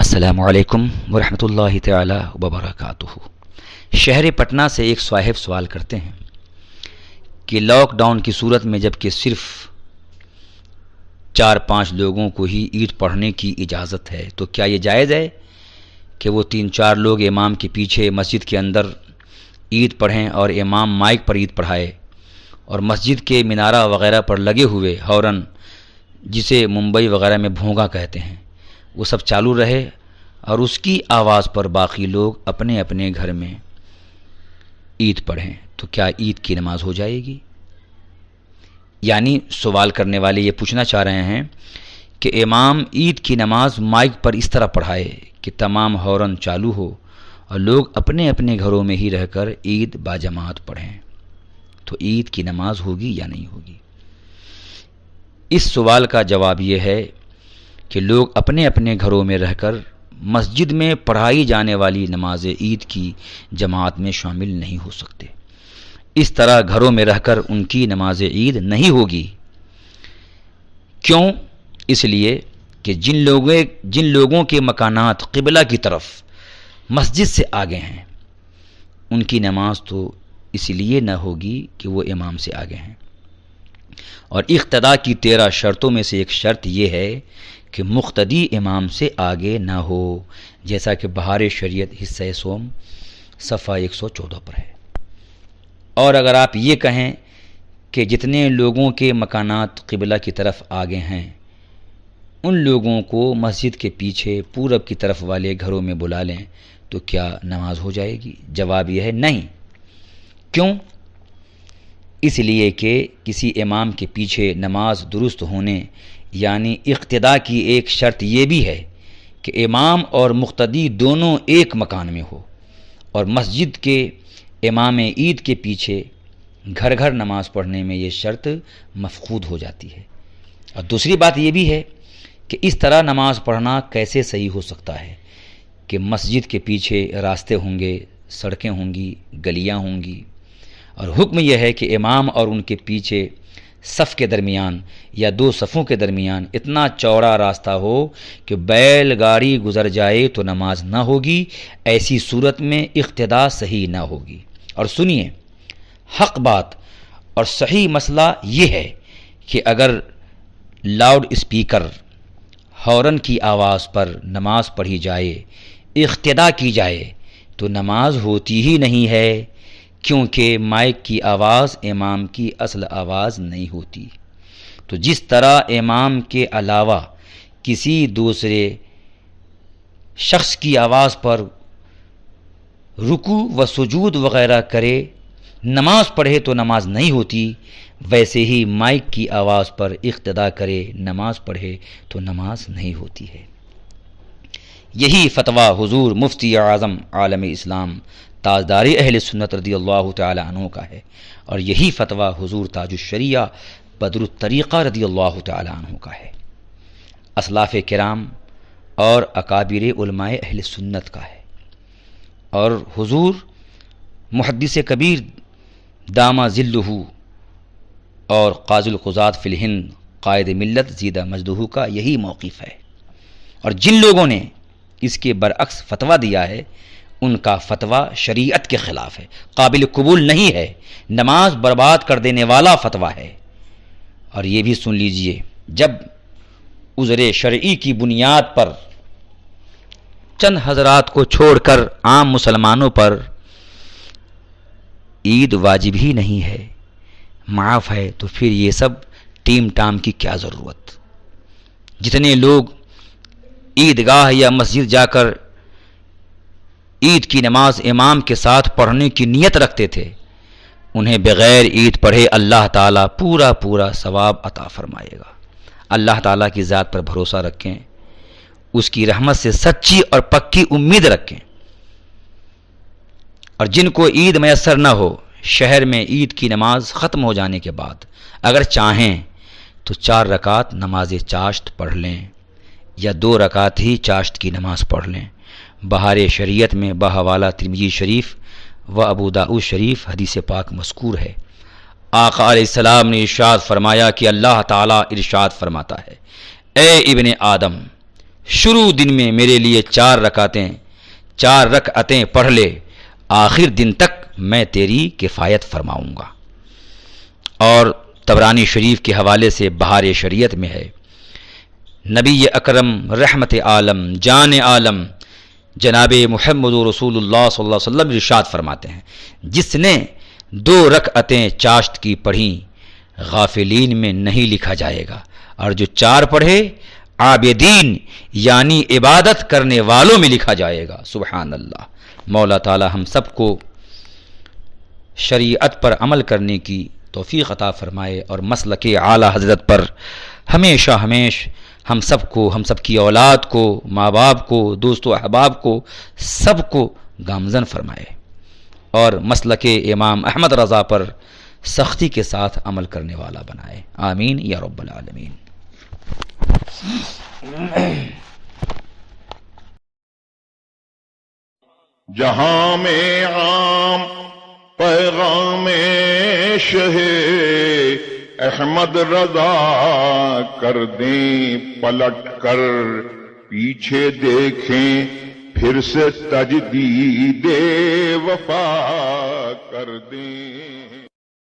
السلام علیکم ورحمۃ اللہ تعالی وبرکاتہ۔ شہر پٹنہ سے ایک صاحب سوال کرتے ہیں کہ لاک ڈاؤن کی صورت میں جب کہ صرف 4-5 لوگوں کو ہی عید پڑھنے کی اجازت ہے تو کیا یہ جائز ہے کہ وہ 3-4 لوگ امام کے پیچھے مسجد کے اندر عید پڑھیں اور امام مائک پر عید پڑھائے اور مسجد کے مینارہ وغیرہ پر لگے ہوئے ہارن، جسے ممبئی وغیرہ میں بھونگا کہتے ہیں، وہ سب چالو رہے اور اس کی آواز پر باقی لوگ اپنے اپنے گھر میں عید پڑھیں تو کیا عید کی نماز ہو جائے گی؟ یعنی سوال کرنے والے یہ پوچھنا چاہ رہے ہیں کہ امام عید کی نماز مائک پر اس طرح پڑھائے کہ تمام ہارن چالو ہو اور لوگ اپنے اپنے گھروں میں ہی رہ کر عید باجماعت پڑھیں تو عید کی نماز ہوگی یا نہیں ہوگی؟ اس سوال کا جواب یہ ہے کہ لوگ اپنے اپنے گھروں میں رہ کر مسجد میں پڑھائی جانے والی نماز عید کی جماعت میں شامل نہیں ہو سکتے۔ اس طرح گھروں میں رہ کر ان کی نماز عید نہیں ہوگی۔ کیوں؟ اس لیے کہ جن لوگوں کے مکانات قبلہ کی طرف مسجد سے آگے ہیں ان کی نماز تو اس لیے نہ ہوگی کہ وہ امام سے آگے ہیں۔ اور اقتداء کی 13 شرطوں میں سے ایک شرط یہ ہے کہ مقتدی امام سے آگے نہ ہو، جیسا کہ بہار شریعت حصہ سوم صفحہ 114 پر ہے۔ اور اگر آپ یہ کہیں کہ جتنے لوگوں کے مکانات قبلہ کی طرف آگے ہیں ان لوگوں کو مسجد کے پیچھے پورب کی طرف والے گھروں میں بلا لیں تو کیا نماز ہو جائے گی؟ جواب یہ ہے نہیں۔ کیوں؟ اس لیے کہ کسی امام کے پیچھے نماز درست ہونے یعنی اقتداء کی ایک شرط یہ بھی ہے کہ امام اور مقتدی دونوں ایک مکان میں ہو، اور مسجد کے امام عید کے پیچھے گھر گھر نماز پڑھنے میں یہ شرط مفقود ہو جاتی ہے۔ اور دوسری بات یہ بھی ہے کہ اس طرح نماز پڑھنا کیسے صحیح ہو سکتا ہے کہ مسجد کے پیچھے راستے ہوں گے، سڑکیں ہوں گی، گلیاں ہوں گی، اور حکم یہ ہے کہ امام اور ان کے پیچھے صف کے درمیان یا 2 صفوں کے درمیان اتنا چوڑا راستہ ہو کہ بیل گاڑی گزر جائے تو نماز نہ ہوگی۔ ایسی صورت میں اقتداء صحیح نہ ہوگی۔ اور سنیے، حق بات اور صحیح مسئلہ یہ ہے کہ اگر لاؤڈ اسپیکر ہارن کی آواز پر نماز پڑھی جائے، اقتداء کی جائے تو نماز ہوتی ہی نہیں ہے، کیونکہ مائک کی آواز امام کی اصل آواز نہیں ہوتی۔ تو جس طرح امام کے علاوہ کسی دوسرے شخص کی آواز پر رکوع و سجود وغیرہ کرے نماز پڑھے تو نماز نہیں ہوتی، ویسے ہی مائک کی آواز پر اقتداء کرے نماز پڑھے تو نماز نہیں ہوتی ہے۔ یہی فتویٰ حضور مفتی اعظم عالم اسلام تاجدار اہل سنت رضی اللہ تعالی عنہ کا ہے، اور یہی فتویٰ حضور تاج الشریعہ بدر الطریقہ رضی اللہ تعالی عنہ کا ہے، اسلاف کرام اور اکابر علماء اہل سنت کا ہے۔ اور حضور محدث کبیر دامہ ذلہ اور قاضی القضات فی الہند قائد ملت زیدہ مجدہ کا یہی موقف ہے، اور جن لوگوں نے اس کے برعکس فتویٰ دیا ہے ان کا فتویٰ شریعت کے خلاف ہے، قابل قبول نہیں ہے، نماز برباد کر دینے والا فتویٰ ہے۔ اور یہ بھی سن لیجئے، جب عذر شرعی کی بنیاد پر چند حضرات کو چھوڑ کر عام مسلمانوں پر عید واجب ہی نہیں ہے، معاف ہے، تو پھر یہ سب ٹیم ٹام کی کیا ضرورت؟ جتنے لوگ عیدگاہ یا مسجد جا کر عید کی نماز امام کے ساتھ پڑھنے کی نیت رکھتے تھے، انہیں بغیر عید پڑھے اللہ تعالیٰ پورا ثواب عطا فرمائے گا۔ اللہ تعالیٰ کی ذات پر بھروسہ رکھیں، اس کی رحمت سے سچی اور پکی امید رکھیں۔ اور جن کو عید میسر نہ ہو، شہر میں عید کی نماز ختم ہو جانے کے بعد اگر چاہیں تو 4 رکعت نماز چاشت پڑھ لیں یا 2 رکعت ہی چاشت کی نماز پڑھ لیں۔ بہار شریعت میں بحوالہ ترمذی شریف و ابو داؤد شریف حدیث پاک مذکور ہے۔ آقا علیہ السلام نے ارشاد فرمایا کہ اللہ تعالیٰ ارشاد فرماتا ہے، اے ابن آدم، شروع دن میں میرے لیے 4 رکعتیں پڑھ لے، آخر دن تک میں تیری کفایت فرماؤں گا۔ اور طبرانی شریف کے حوالے سے بہار شریعت میں ہے، نبی اکرم رحمت عالم جان عالم جناب محمد رسول اللہ صلی اللہ علیہ وسلم ارشاد فرماتے ہیں، جس نے 2 رکعتیں چاشت کی پڑھیں غافلین میں نہیں لکھا جائے گا، اور جو 4 پڑھے عابدین یعنی عبادت کرنے والوں میں لکھا جائے گا۔ سبحان اللہ۔ مولا تعالی ہم سب کو شریعت پر عمل کرنے کی توفیق عطا فرمائے، اور مسلک اعلی حضرت پر ہمیشہ ہم سب کی اولاد کو، ماں باپ کو، دوست و احباب کو، سب کو گامزن فرمائے، اور مسلک امام احمد رضا پر سختی کے ساتھ عمل کرنے والا بنائے۔ آمین یا رب العالمین۔ جہاں میں عام پیغام شہ احمد رضا کر دیں پلٹ کر، پیچھے دیکھیں پھر سے تجدید وفا کر دیں۔